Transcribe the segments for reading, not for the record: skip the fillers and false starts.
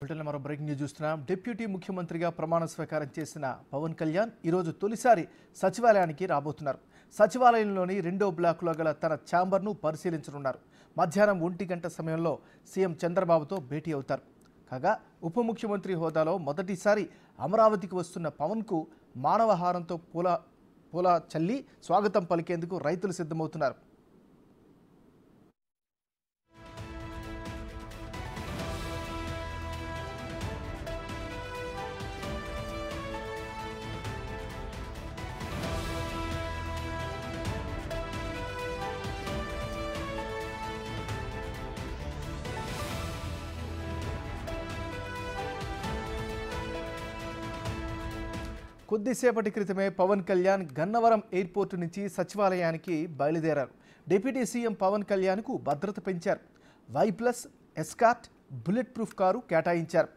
బ్రిటన్లో మరో breaking news చూస్తున్నాం. డిప్యూటీ ముఖ్యమంత్రిగా ప్రమాణ స్వీకారం చేసిన పవన్ కళ్యాణ్ ఈరోజు తొలిసారి సచివాలయానికి రాబోతున్నారు. సచివాలయంలోని రెండో బ్లాక్లో గల తన ఛాంబర్ను పరిశీలించనున్నారు. మధ్యాహ్నం 1 గంట సమయంలో సీఎం చంద్రబాబుతో భేటీ అవుతారు. కాగా ఉప ముఖ్యమంత్రి హోదాలో మొదటిసారి అమరావతికి వస్తున్న పవన్కు మానవహారంతో పూల చల్లి స్వాగతం పలికేందుకు రైతులు సిద్ధమవుతున్నారు. కొద్దిసేపటి క్రితమే పవన్ కళ్యాణ్ గన్నవరం ఎయిర్పోర్టు నుంచి సచివాలయానికి బయలుదేరారు. డిప్యూటీ సీఎం పవన్ కళ్యాణ్కు భద్రత పెంచారు. Y+ escort bullet proof car కేటాయించారు.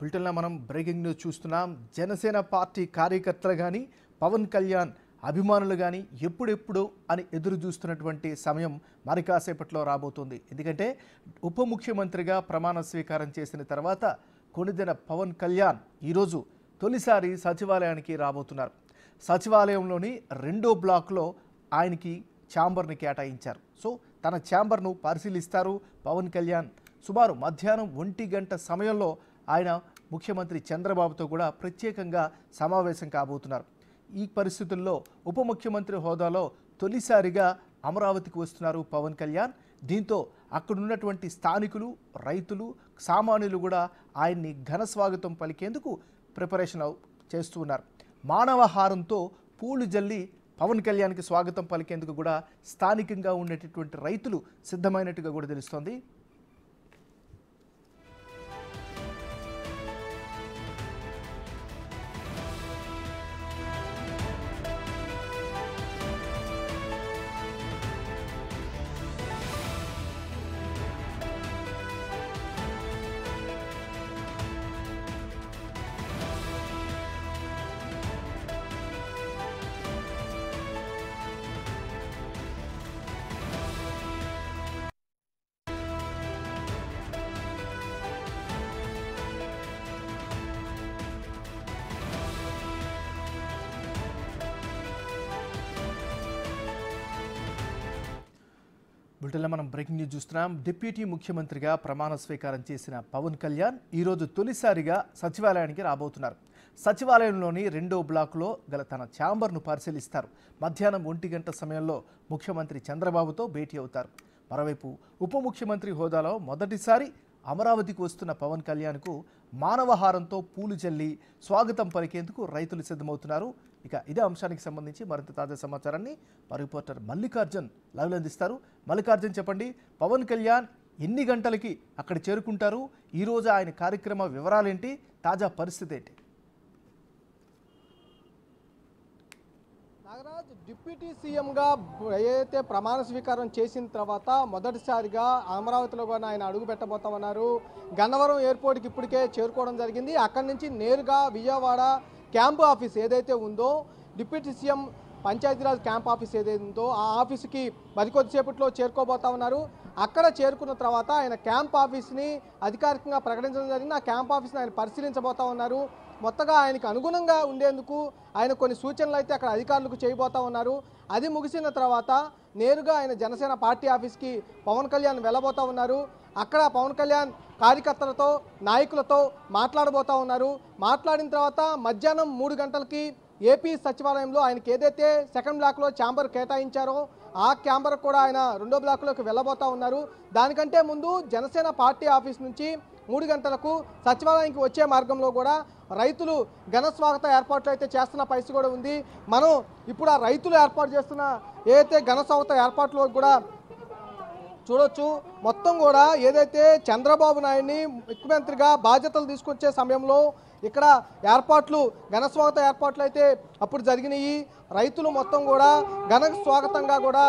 బులెటిన్లో మనం బ్రేకింగ్ న్యూస్ చూస్తున్నాం. జనసేన పార్టీ కార్యకర్తలు కానీ పవన్ కళ్యాణ్ అభిమానులు కానీ ఎప్పుడెప్పుడు అని ఎదురు చూస్తున్నటువంటి సమయం మరి కాసేపట్లో రాబోతుంది. ఎందుకంటే ఉప ముఖ్యమంత్రిగా ప్రమాణ స్వీకారం చేసిన తర్వాత కొనిదెన పవన్ కళ్యాణ్ ఈరోజు తొలిసారి సచివాలయానికి రాబోతున్నారు. సచివాలయంలోని రెండో బ్లాక్లో ఆయనకి ఛాంబర్ని కేటాయించారు. సో తన ఛాంబర్ను పరిశీలిస్తారు పవన్ కళ్యాణ్. సుమారు మధ్యాహ్నం 1 గంట సమయంలో ఆయన ముఖ్యమంత్రి చంద్రబాబుతో కూడా ప్రత్యేకంగా సమావేశం కాబోతున్నారు. ఈ పరిస్థితుల్లో ఉప ముఖ్యమంత్రి హోదాలో తొలిసారిగా అమరావతికి వస్తున్నారు పవన్ కళ్యాణ్. దీంతో అక్కడున్నటువంటి స్థానికులు, రైతులు, సామాన్యులు కూడా ఆయన్ని ఘన స్వాగతం పలికేందుకు ప్రిపరేషన్ చేస్తున్నారు. మానవహారంతో పూలు జల్లి పవన్ కళ్యాణ్కి స్వాగతం పలికేందుకు కూడా స్థానికంగా ఉండేటటువంటి రైతులు సిద్ధమైనట్టుగా కూడా తెలుస్తోంది. బులెటిన్లో మనం బ్రేకింగ్ న్యూస్ చూస్తున్నాం. డిప్యూటీ ముఖ్యమంత్రిగా ప్రమాణ స్వీకారం చేసిన పవన్ కళ్యాణ్ ఈరోజు తొలిసారిగా సచివాలయానికి రాబోతున్నారు. సచివాలయంలోని రెండో బ్లాక్లో గల తన ఛాంబర్ను పరిశీలిస్తారు. మధ్యాహ్నం 1 గంట సమయంలో ముఖ్యమంత్రి చంద్రబాబుతో భేటీ అవుతారు. మరోవైపు ఉప ముఖ్యమంత్రి హోదాలో మొదటిసారి అమరావతికి వస్తున్న పవన్ కళ్యాణ్కు మానవహారంతో పూలు చల్లి స్వాగతం పలికేందుకు రైతులు సిద్ధమవుతున్నారు. ఇక ఇదే అంశానికి సంబంధించి మరింత తాజా సమాచారాన్ని మా రిపోర్టర్ మల్లికార్జున్ లైవ్లో అందిస్తారు. మల్లికార్జున్, చెప్పండి, పవన్ కళ్యాణ్ ఎన్ని గంటలకి అక్కడ చేరుకుంటారు? ఈరోజు ఆయన కార్యక్రమ వివరాలేంటి? తాజా పరిస్థితి ఏంటి? నాగరాజ్ డిప్యూటీ సీఎంగా ఏదైతే ప్రమాణ స్వీకారం చేసిన తర్వాత మొదటిసారిగా అమరావతిలో కూడా ఆయన అడుగు పెట్టబోతామన్నారు. గన్నవరం ఎయిర్పోర్ట్కి ఇప్పటికే చేరుకోవడం జరిగింది. అక్కడి నుంచి నేరుగా విజయవాడ క్యాంపు ఆఫీస్ ఏదైతే ఉందో, deputy CM Panchayati Raj camp office ఏదైతే ఉందో ఆ ఆఫీస్కి మరికొద్దిసేపట్లో చేరుకోబోతా ఉన్నారు. అక్కడ చేరుకున్న తర్వాత ఆయన క్యాంప్ ఆఫీస్ని అధికారికంగా ప్రకటించడం జరిగింది. ఆ క్యాంప్ ఆఫీస్ని ఆయన పరిశీలించబోతా ఉన్నారు. మొత్తగా ఆయనకు అనుగుణంగా ఉండేందుకు ఆయన కొన్ని సూచనలు అయితే అక్కడ అధికారులకు చేయబోతా ఉన్నారు. అది ముగిసిన తర్వాత నేరుగా ఆయన జనసేన పార్టీ ఆఫీస్కి పవన్ కళ్యాణ్ వెళ్ళబోతా ఉన్నారు. అక్కడ పవన్ కళ్యాణ్ కార్యకర్తలతో, నాయకులతో మాట్లాడబోతా ఉన్నారు. మాట్లాడిన తర్వాత మధ్యాహ్నం 3 గంటలకి ఏపీ సచివాలయంలో ఆయనకి ఏదైతే సెకండ్ బ్లాక్లో ఛాంబర్ కేటాయించారో ఆ ఛాంబర్ కూడా ఆయన రెండో బ్లాక్లోకి వెళ్ళబోతా ఉన్నారు. దానికంటే ముందు జనసేన పార్టీ ఆఫీస్ నుంచి 3 గంటలకు సచివాలయానికి వచ్చే మార్గంలో కూడా రైతులు ఘన స్వాగత ఏర్పాట్లు అయితే చేస్తున్న పరిస్థితి కూడా ఉంది. మనం ఇప్పుడు ఆ రైతులు ఏర్పాటు చేస్తున్న ఏదైతే ఘన స్వాగత ఏర్పాట్లు కూడా చూడొచ్చు. మొత్తం కూడా ఏదైతే చంద్రబాబు నాయుడిని ముఖ్యమంత్రిగా బాధ్యతలు తీసుకొచ్చే సమయంలో ఇక్కడ ఏర్పాట్లు, ఘన స్వాగత ఏర్పాట్లు అయితే అప్పుడు జరిగినాయి. రైతులు మొత్తం కూడా ఘన స్వాగతంగా కూడా